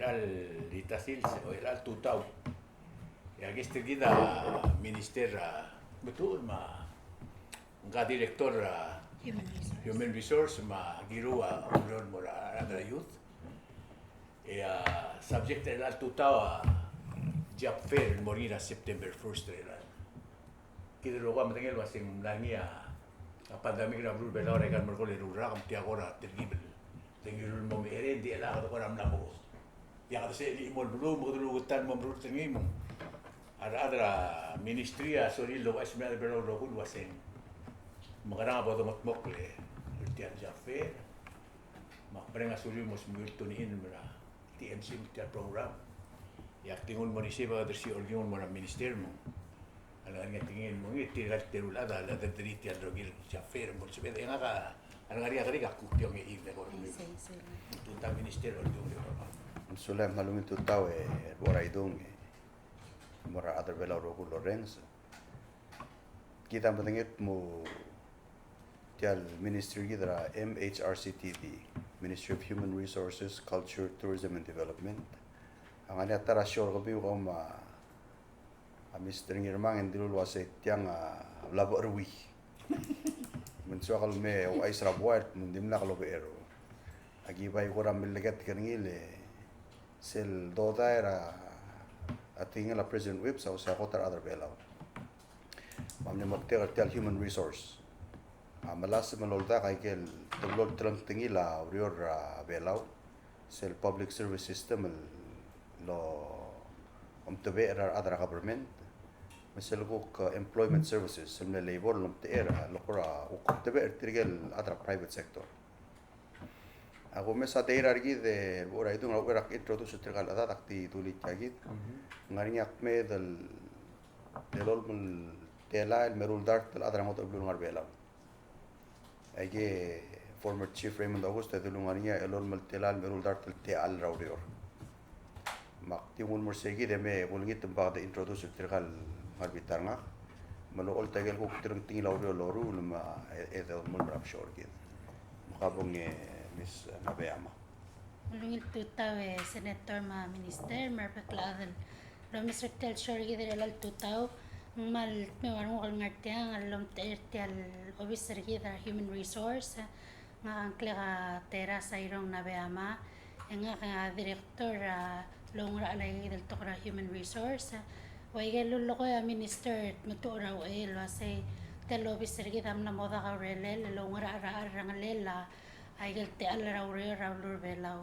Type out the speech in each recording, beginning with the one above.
al litasil o al tutaw. Ya giste gida minister betul ma nga direktor human resource ma Kiruu ulon mo ra youth. Subject al tutaw job fair morina September 1st rela. Kita lupa matengel wasing langia pandemik na bro bela rekan merkole rura kam tiagora tergibel. Tengilul mo mere di ala ko ram namo. Ya kada se li mo bro mo dulu gutan mo bro tengim. Ada ministria soril lo asma bela ro kul wasing. Magarang apa to mokle. Tian jafe. Mak brenga suri mo smulto ni in mera. TMC tiar program. Ya tingun mo resiba dersi orgion mo na minister mo. Alang nga tingin mo tirat terulada la deriti al rogil jafe mo se bede nga alang ari agri ka kutyo ngi in ko ni. Tunta minister orgion ko. Sulem halungin tutaw bora idong mora other bela rogul Lorenzo. Kita matengit mo tial ministry gidra MHRCTD, Ministry of Human Resources, Culture, Tourism and Development. Ang anya tara sure ko biu ko Mr. Ngirmang endilul wase tiang labo erwi. Mensuakal me o ay srabuat mundim na kalobero. Agi bay ko ram legat kaningile sel doda era ating la President Whip sa kotar other belaw. Mamne magter tial human resource. Malas malolda kay kel tuglod trang tingila rior belaw sel public service system lo tebe era other government masel ko employment services sel labor lo era lo kora o tebe ertigel other private sector ako mesa teira argi de ora itu ngora introduce tergal ada takti tulit kagit ngariak me del olmul tela el merul dart el adra moto blun belaw Ege former Chief Raymond Augusto de Lungaria el olmal telal merul dartel te al raurior. Mak timun morsegi de me bulngit tempa de introduce tergal marbitar nga. Malo ol tagel ko tirang tingi laurior loru luma de olmal brab shorgin. Makabong Miss Nabeyama. Mulungil tutaw Senator ma Minister marpakladan. Lo Mr. Tel shorgi de el tutaw mal me warung kal ngartiang alom tertial officer gida human resource nga angkla tera sa irong Nabeyama nga director longra alay del tokra human resource waigel luloko ya minister Tmetuchl lo say tel officer gida amna moda ka relel longra rangalela aigel te alra raulur belaw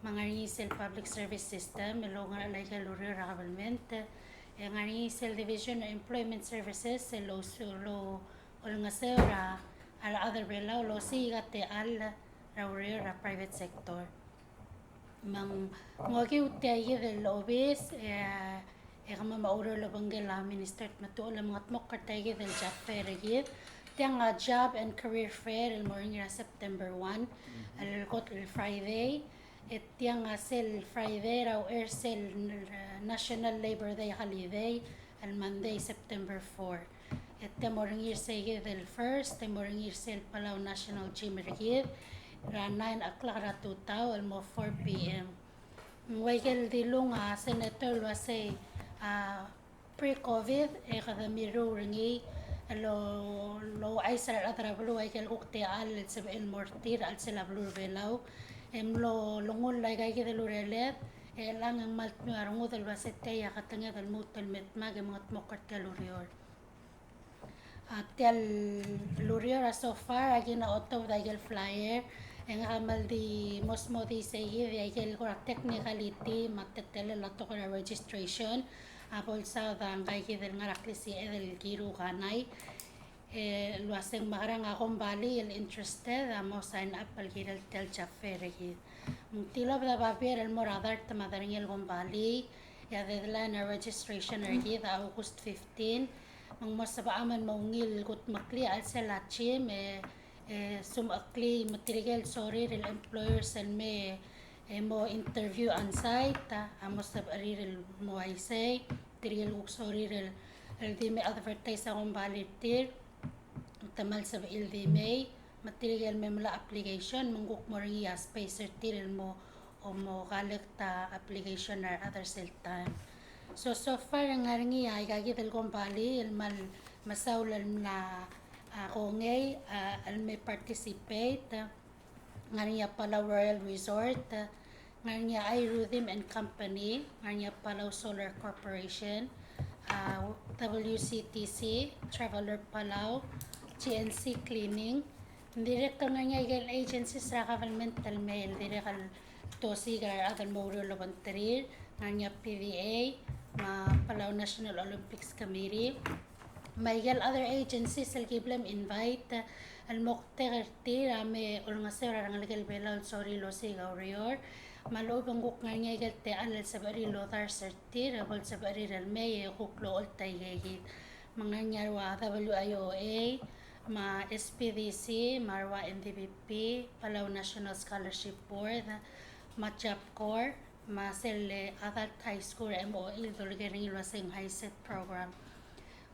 mangari sel public service system longra alay kel government ngari sel division of employment services lo olngasera al other belaw lo sigate al raurera private sector mang ngogi utay del obis kama mauro lo bangela minister Tmetuchl mga tmok tay del job fair gid tiang job and career fair el morning September 1 al kot Friday tiang sel Friday raw sel National Labor Day holiday al Monday September 4 morning say del first morning sel Palau National Gym rigid ra 9 o'clock ra tutaw al mo 4 p.m. Waigel dilung senator lo say pre-COVID kada miro ringi lo ay sar atrablo waigel ukte al sab el mortir al selablo belaw lo lungol lay kay kita lurelet lang ang malt mi arungo del basete ya katanga del mutal metma ge mga tmokar telurior tel lurior so far agina auto dagel flyer ang amal di mosmo di say dagel ko technicality matetele la to registration apol sa ang kay del ngaraklisi del Kiruu Kanai lo aseng makarang akong bali el interested amo sign up al gidel tel chafer gid tilo da papier el moradar tamadaring el gombali ya deadline registration gid August 15 mang masabaaman maungil gut makli al selachim sumakli material sorry el employers and me mo interview on site amo sab arir mo ay say tiril sorry el di me advertise akong bali tir tamal sa LD May material memla application manguk mo rin spacer tiril mo o mo kalekta application or other siltan. So far ang ngaringi ay kagidal kong bali ilmal masawlal na kongay al may participate ngaringi Palau Royal Resort, ngaringi ay Rhythm and Company, ngaringi Palau Solar Corporation, WCTC, Traveler Palau, GNC Cleaning, direct nga nga agencies sa governmental mail, direct tosi gar atal mo volunteer, ngaringi PVA, Palau National Olympics Committee, may other agencies al giblem invite al mokterti rame ulngasera ang Ngiraibelas sorry lo si gaurior maloob ang guk nga galte al sabari lo tar serti rabol sabari al may huklo ol taygid mga nyarwa WIOA ma SPDC marwa NDBP Palau National Scholarship Board ma Japcor ma sel adult high school MOE dolgering ilwasing high set program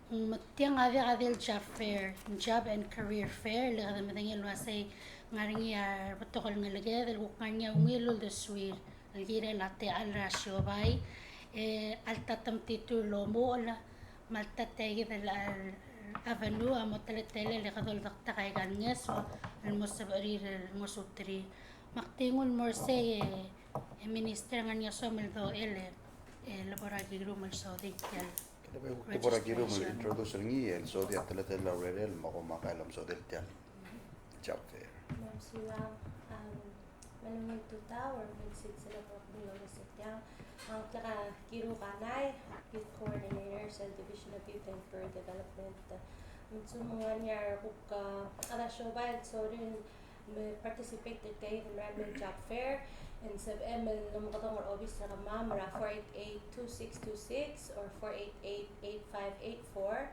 Matiang adil job fair, job and career fair, lahat matangil wasay ngaring yar patokol nga lagay dal kanya ungilol de swir, algira latte al rasyo bay, al tatam titulo mo ala maltatay dal avenue amo teletele lakadol dakta kay ganges o al mosabari al mosutri maktingol morse minister nga niya somel do laboratory room so dikel Kita por aquí lo introduce el so de atleta la rel mako makailam so del tian. Job fair. Sila manunod tuta or magsit sila po below the sityang ang taka Kiruu Kanai, Youth Coordinator sa Division of Youth and Career Development. Mga niya buka ala showbay so rin participated kayo in Random Job Fair and sa ML na makatong or obis na kamam ra 488-2626 or 488-8584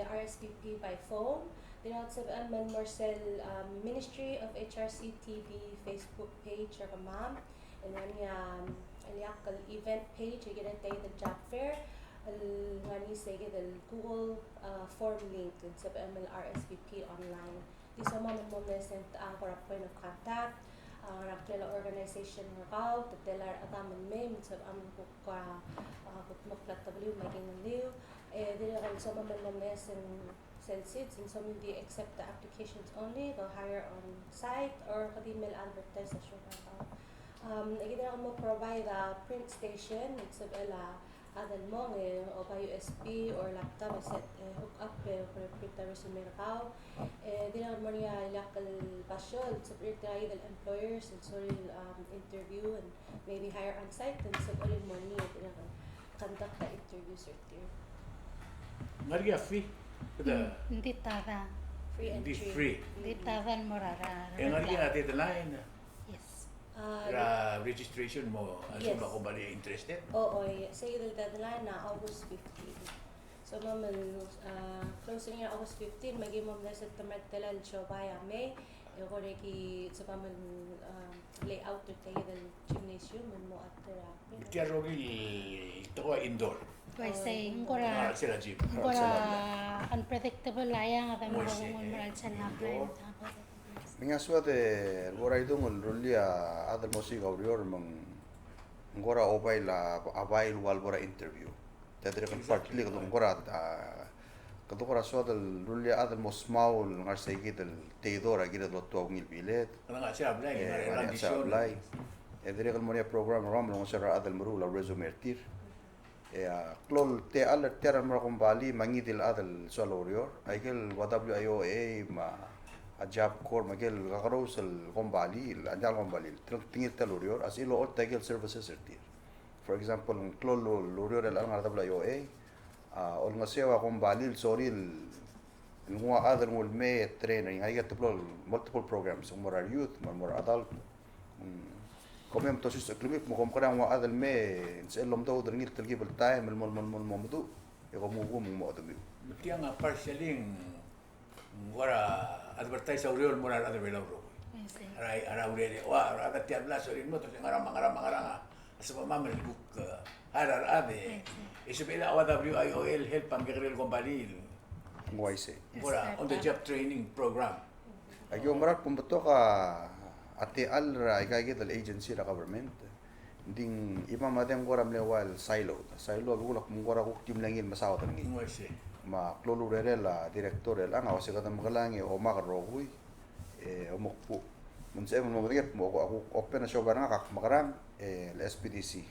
RSVP by phone. Dinawat sa ML Marcel Ministry of HRCTD Facebook page ra kamam and then aliyakal event page again tayo the job fair ngani sa the Google form link sa ML RSVP online. Di sa mga mo-send ang point of contact raklela organization nga kao tetelar ataman may sa amin ko ka maklat W making liw dili kan sa mga mo-send seeds and some they accept the applications only they'll hire on site or email advertise sa show again mo provide a print station it's a adan mo o ba USB or laptop set hook up for printer resume kao di na mo niya ilakal pasyon sa tayo del employers and sorry interview and maybe hire on site and sa alin mo niya di na conduct the interview sir dear Ngaringi fee Hindi tada. free hindi entry free. Hindi tada morara. Ngaringi natin the line. Yes. Ra registration mo Yes. asa ba ko bali interested? Oo, say the deadline na August 15. So maman closing niya August 15 magi mo na sa tamartelal show baya May. Ko reki sa paman layout to tayo del gymnasium mo at therapy. Kaya ito ko indoor. Kaya say ngora Sila gym. unpredictable layang at ang Moise, mga moral sa indoor. Minga suate gora idong rulia adal mosi gaurior mang gora opay la abail wal gora interview. Tadre kan partly kadong gora kadong gora suate rulia adal mos maul ngar say gidel teidora gidel lo tuwangil bilet. Ano nga siya apply, Mania sa apply. Dire kan monia program ram lo sera adal muru la resume tir. Klol te alert terra mar kumbali mangidil adal solorior. Aikel WIOA ma a job core magel kakarosel kumbali anjal kumbali tingil talorior as ilo ot tagel services tir. For example klol lorior al ang WIOA ol nga sewa kumbali soril ngwa adal ngul me training ay multiple programs more youth more adult komem to sus klubip mo kompara mo adal me selom daw dringil talgi bal time mol modu e ko mo mo adami Kaya nga partially ngora advertise sa uriol mo na ada belaw ro. Aray uri wa ada tiap belas uri mo to ngara nga asa mama book harar ade. Isu bela WIOL help ang gerel company. ngwa ise Ngora on the job training program. agyo marat pumbato ka ate alra ikagit al agency ra government. Ding ima madem goram lewal silo. Silo agulak mungora kuk tim langil masawat ngi. Mo ese. Ma klolu la director la nga wasi katam kalangi o makarogui omokpu. Munsa mo mo ako open na show nga kak makarang el SPDC.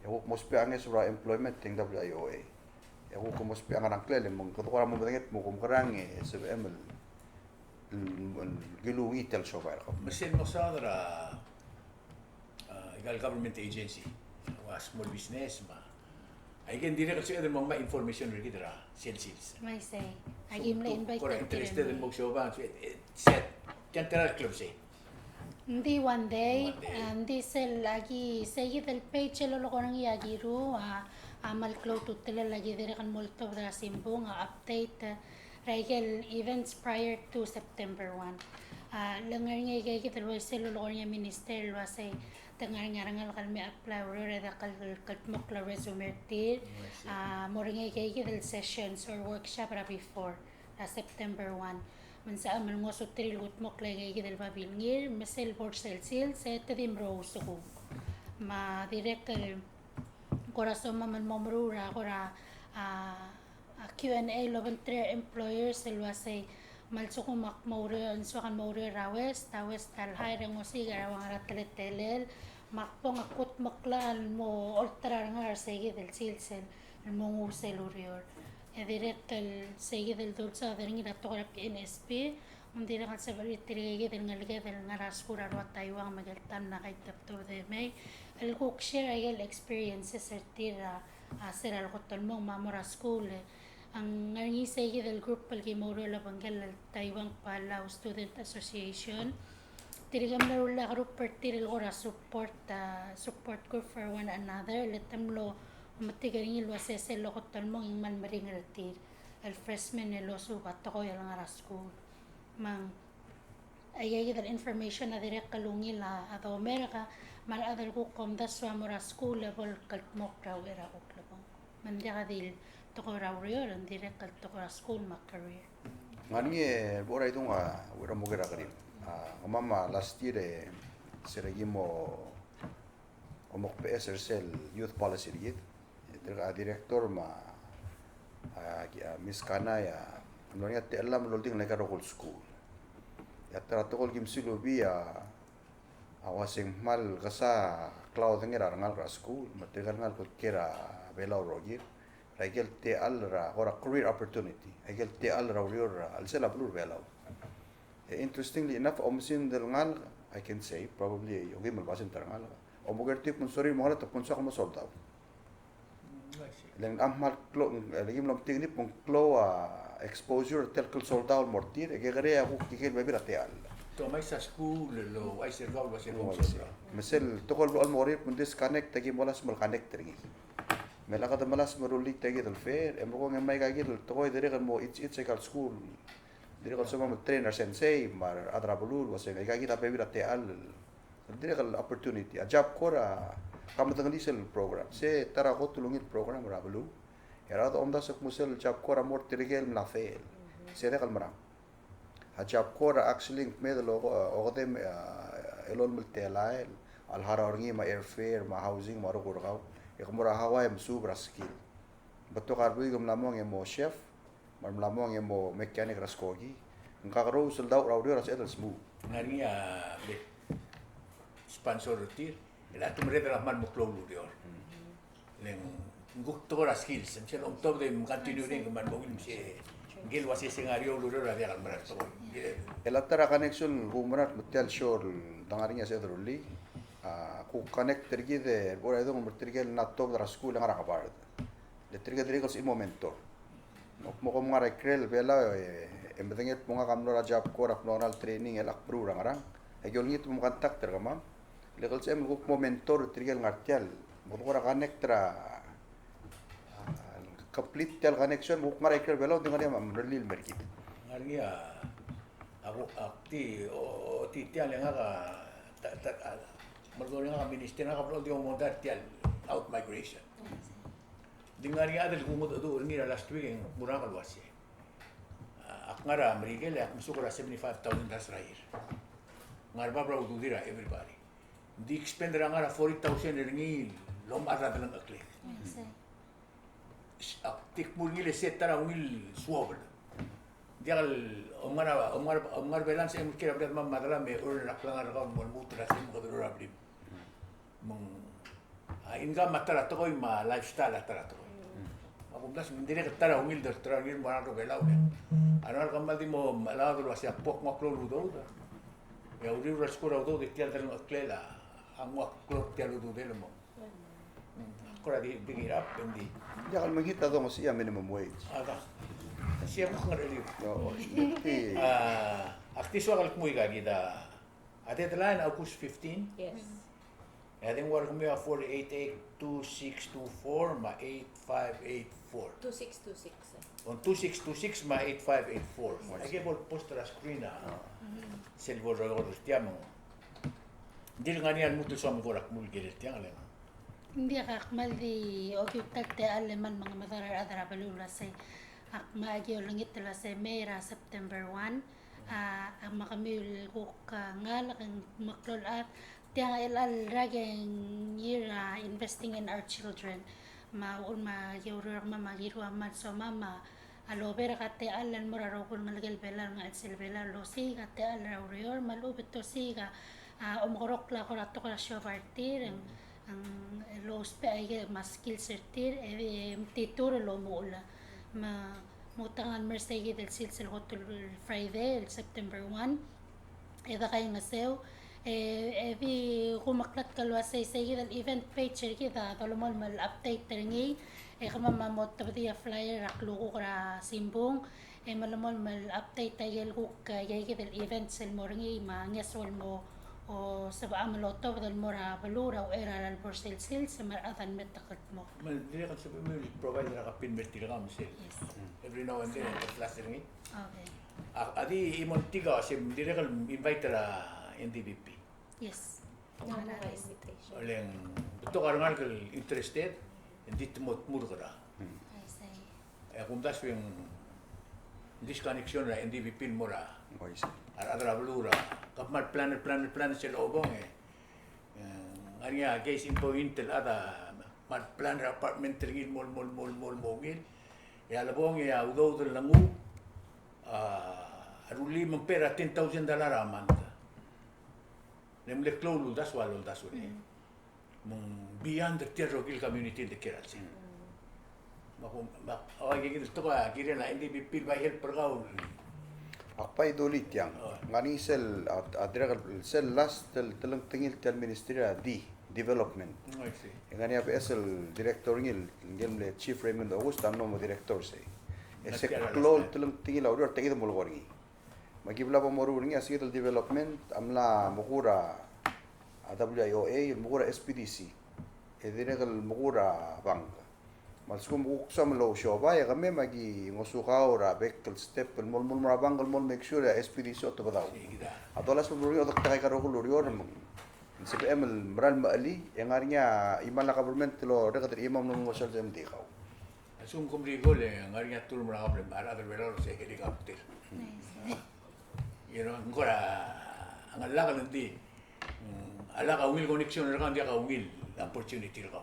Ako mospe ang esura employment ting WIOA. Ako ko mospe ang arang klele mong katukara mo bagit mo kumkarang SBM gilungi tel show ba ko. Masin mo sa igal government agency, small business ma. Ay kan dire kasi ada mga information rin kita sales. May say. Agim na invite Kung ka interested in mag show ba, set. Yan Terralyn say. Hindi one day, One day. hindi sel lagi sige del page lolo ko nang iagiru amal clo tutela lagi dire kan multo da simbo nga update Rigel events prior to September 1. Langar nga igay kita lo sel lolo ko niya minister lo say tengar nga rangal kalmi apply ro da kalmok la resume tir mo nga igay kita sessions or workshop ra before September 1. Mansa amal ngo sutril utmok lagay gidel pabilngir mesel board sales sa tadim rose ko ma director corazon man momrura kora Q&A loban tre employers selwasay malso ko makmaure anso kan maure rawes tawes talhay rengo sigara wang ratletelel makpong akut maklan mo ultra nga sige del silsel mo ngusel urior director sige del dulsa dering ira to kara PNSP dira kan sabari tirige del ngalge del ngaraskura ro taywang magaltan na kay tapto de may alko share ay experiences tira seral kotol mo mamora school ang ngangi sige del group palgi moro la banggal taywang Palau Student Association tirigam na rula group partir ora support group for one another letamlo matigaring ilo sese lo kotol mo ingman maring retir el freshman elo subat ko yang ara school mang ayay dal information na direct kalungi la ato Amerika mal adal ko komda swamora school level kaltmok raw era ko klabo man dia kadil to ko raw rio ran direct kal to ko school ma career Ngani bora itu nga wira mo gira karim. Mama last year seragimo omok PSRCL youth policy rigid. Director ma Miss Kanai ano niya te alam lolding na karo school. Ya trato kim silubi awasing mal kasa cloud ngira rangal ka school mategal ngal ko kira Palau rogir. Rigel te alra ora career opportunity. Rigel te alra urior al sela blur Palau. Interestingly enough omsin del ngal I can say probably yogi mal basin tarangal. Omugerti pun sorry mo hala tapon sa ko sold out. Lang amal klo lagi belum tingni pun klo exposure tel klo sold out mortir e gare aku kikil babi rateal. To may sa school lo ay servaw ba siya Mesel tokol al morir pun disconnect tagi molas mal connect ringi. Mela kada malas marulik tagi del fair em ko ngamay kagi del tokoy dire kan mo it's ekal school. Dire kan sama trainer sensei mar adra bulul wase kagi ta babi rateal. Dire kal opportunity a job kora kamu tengah disel program. Se tara ko tulungin program rablu. Era to omda sak musel job kora mor tirigel na fail. Se dekal marang. Ha job kora actually medalo o dem elol multelail al harorngi ma airfare ma housing ma ro kurgaw. E kumura hawa em subra skill. Bato karbu gum lamong emo chef, mar lamong emo mechanic raskogi. Ngakaro soldau rawdio ras edel smooth. ngani sponsor tir ila tumre de rahman muklo ludior leng gukto ra skills sem sel oktob de continue ning man mo si gil wasi sengario ludior ra kan marat to El atara connection gumrat mutel shore dangarinya se drulli. Ku connect tergi de bora edo tergel na top dra school ngara kabar. Le tergi de si momento. Mo ko ngara krel bela embedenget mo nga kamno ra job ko ra normal training el akpru ra ngara. Ayol ngit mo contact ter kamam. Legal sem ko momentor tergel ngartial. Mo ko ra connect ra complete tel connection mo ngara krel bela de ngara mam relil merkit. ngani ako akti o titial nga ka margol nga minister nga kapro di mo tial out migration dingari adal kumot do ngira last week ng mura kalwasi. Akngara Amerikel ak musukura 75,000 das rair. Ngarba bra ududira everybody. Di expend ra ngara 40,000 ringi lom arad lang akle. Yes, eh. Aktik murngile setara ungil suobel. Dial omar balance em kira brat mam madala me ur naklangar ka mon mutra sim ko dura ablim. Mong income matara to ma lifestyle atara to. Ako das mindire katara ungil der trangir mara ko belau ne. Anar kamal di mo malado lo sia pok mo klo ludo. Ya uri raskura do de tial der aklela. Ang klo tial ludo de mo. Kora di bigirap pendi. Ya kalau mengita dong siya minimum wage. Aga. Siya mo ngareli. No, hindi. Aktiso akal kumuy ka kita. Ate talan August 15. Yes. I think war kumuy 4882624 ma 8584. 2626. On 2626 ma 8584. Agi bol poster a screen na. Silver roller tiamo. Dil nganian mutu som gorak mulgir tiang Hindi akmal di okyutak te aleman mga madarar adara balula say akma agi ulangit tala say Mera September 1 ang makamil kuk ngal ang maklol at tiang ilal rageng year investing in our children maun ma yurur mama girwa man so mama alober kate alan muraro kun ngalgel belar nga silbela lo siga te al raurior malubit to siga umkorok la korato kora shovartir ang los pe ay mas skill certir titur lo mula ma mutangan mersegi del silsil hotel Friday September 1 eda kay ngasew evi kumaklat kalwa say del event page kita talumol mal update teringi kama mamot tabdiya flyer rakluko kara simbong malamol mal update tayel ko kay del event sel moringi ma ngesol mo o sa amaloto dal mora balura o era al por sales sa maratan metakot mo. Man dire kan sabi mo provide ra ka pin metil ka sel. Yes. Every now and then class ringi. Okay. Adi imon tiga sim dire kan invite ra NDBP. Yes. Mga invitation. Oleng beto karangal kal interested hindi timot mur kara. I say. Kung das yung disconnection ra NDBP mora. Wise. Adra balura kapmal plan sila obong anya case info intel ada mal plan apartment ringin mol mogil ya labong ya udo del langu aruli mampera $10,000 a month nem le klolu das ni mong beyond the terroril community de Kiralsi makum awagi gitu ka kira na NDBP by help pergaul Akpay dulit yang ngani sel adra sel last telang tingil tel ministeriya di development ngani apa esel director ngil le chief Raymond August amno mo director say ese klol telang tingil audio tagid mo lorgi magibla pa moru ngi asil development amla mukura WIOA mukura SPDC edire kal mukura bank Malsum uksam lo shoba ya kami magi ngosukau ra bekel step mol marabang mol make sure ya SPDC to badaw. Atolas paburi otak takay karo kulurior mo. CPM maral maali yang arnya iman la government lo rekat imam no ngosal dem dikaw. Asum kumri gole ang arnya tul mara problem ara der velor se helicopter. You know ngora ang ala ka nanti ala ka ungil connection ra kan dia ka ungil opportunity ra.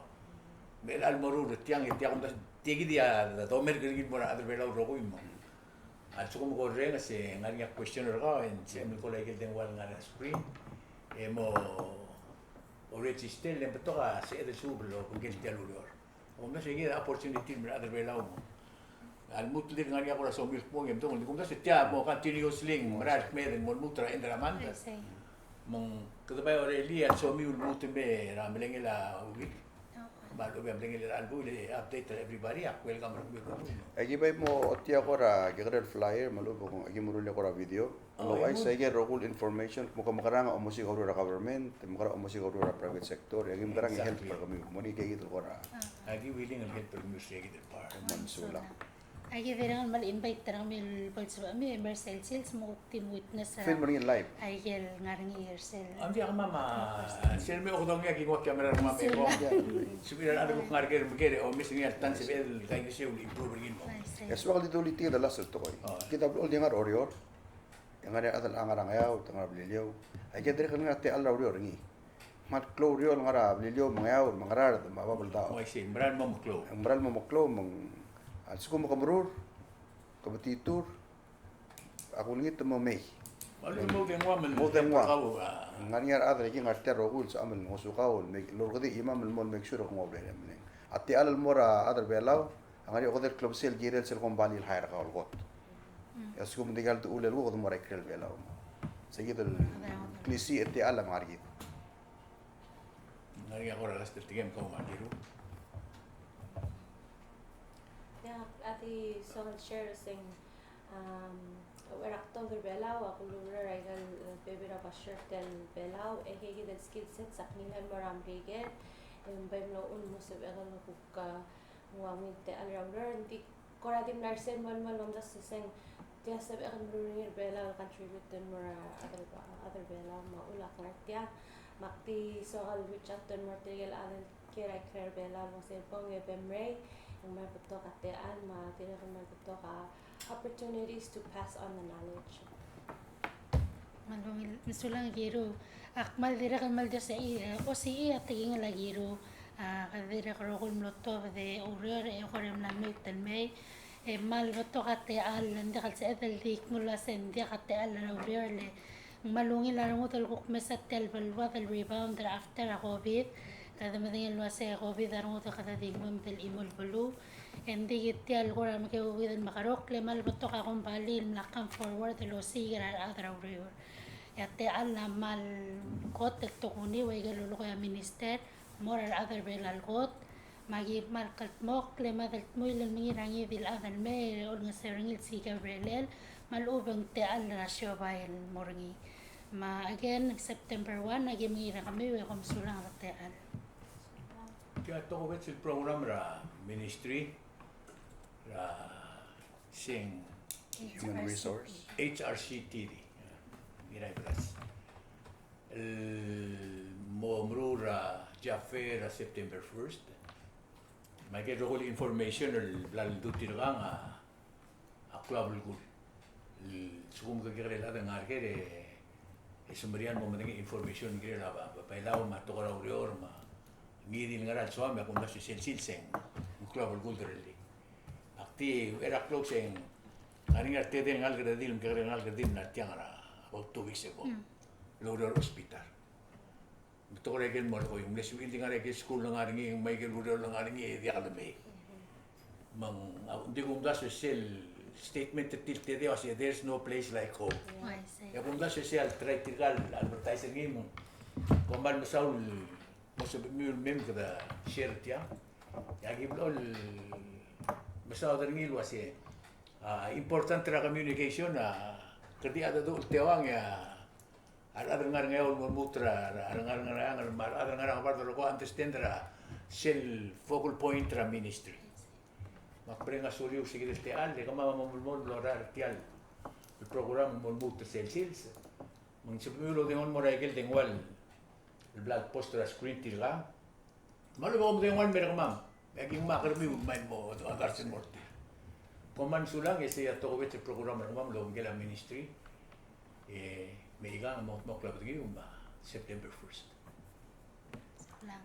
Mel almoru tiang das tigi dia tomer gigit mora adar bela rogo immo al sukum ko renga se ngari question ra en se mi ko like den wal ngara screen mo already still le betoka se de sublo ko gel jalur o me se gida opportunity mera adar bela al mutlir ngari ko ra so mil po ngem to ko se tia mo continuously mera me den mol mutra en la manda mong kadabay ore li al so mil mutbe ra melengela ugi baru biar dengan album ini update everybody ya welcome Agi bay mo otia ko ra gigre flyer malu ko agi murule ko ra video lo ay sa igi rogul information mo makarang o musik ko ra government makarang o musik ko ra private sector agi makarang help para kami mo ni kay ko ra agi willing and help para music ito par mansula Agi verang mal invite terang mil polso mi emercel sales mo team witness film ring live ay gel ngarang yersel. Ang dia mama sel me okdong ya kingo camera mama me ko subira ada ko ngarger magere o missing ya tan sel kay kasi improve rin mo es wakal dito ulit tingin dalas ito ko kita all dingar orior yang ada adal angarangayao tanga blilio ay kedre kan ngate alla rio ringi mat klo rio ngara blilio mangayao mangarar mababal tao Mo isin, maran mo muklo. ang maral mo maklo mang asiko mo kamrur kabatitur ako lingit mo may Malu mo din wa man. Mo din wa. Kau, nganiyar adal ki ngater rogul sa amal ngosukaw meg lor kadi imam mon meg sure ko moble men ati alal mora adal belaw ang ari ko del club sel girel sel company al hayra ka got asiko mo digal tu ulel ko mo rekrel belaw seguido el klisi ati ala margi Nari ako ragas tigem kau magiru. Yeah, ati someone share sing October Palau, ako lura regal bebera pasher del Palau, hegi del skid set saknihan maram regel, bem lo un musib egal kuka muamit te alrounder, di koradim narsen man nom das sing dia sab egal luringir Palau contribute den mara other Palau maulak nartia, makti soal wichat den martigel adel kira Palau musib pong bemre, yung may puto katean ma tinakon may puto ka opportunities to pass on the knowledge. Malungil misulang giro akmal dira kan malda sa iya o si iya tiging la giro kadira karokol mlotto de urir e korem na may talmay e mal botto kate al nda kal sa edel dik mula sen dia kate al na urir le malungil la mo tal kuk mesat tel balwa del rebound after a covid kada madingin lo sa covid aro to kada dik mum del imol bulu hindi gitti algura makikugid makarok lemal botto ka kung bali mlakam forward lo sigira adra urir yate alla mal kot tektukuni waigalulu ko ya minister moral other belal kot magi mal kaltmok le madal moy le mingirangi dil adal me ol ngasering si gabriel mal ubang te alla rasyo bail morngi ma again September 1 agi mingira kami we kom sulang te al Kaya to ko sa program ra ministry ra sing human resource HRCTD. Ngiraibelas. Momrura Jaffer September 1st. May kaya ko information lal duty lang a club lugul. Sukum ka kaya lang ang arke sumerian mo man information kaya ba Palau matokora urior ma ngidil ngaral suami ako na si seng club lugul dali. Akti era club seng Aring RTD ngal gradil kaya ngal gradil na tiang ra about 2 weeks ago. Lower hospital. Ito ko rin mo ko yung lesson hindi nga rin school ng aring yung Michael Woodall ng aring di academy. Mang hindi ko mda social statement til tede kasi there's no place like home. I say Ya kung mda social tricycle advertising mo. Kung man masaul mo sa mem kada share tiya. Ya giblol masaul rin kasi important ra communication na kadi ada do tewang ya ada ngayon mo mutra ada ngayon ko understand ra sel focal point ra ministry maprenga suliu sige este alde kama mamulmol lorar tial el program mo mutra sels mong simulo de on moraigel dengwal el blog post ra screen tilga malo mo dengwal mer mam aging makarmi may mo agarsen morte Koman sulang ese ya to wet program ng mamlo ngela ministry may igang mo club September 1st. lang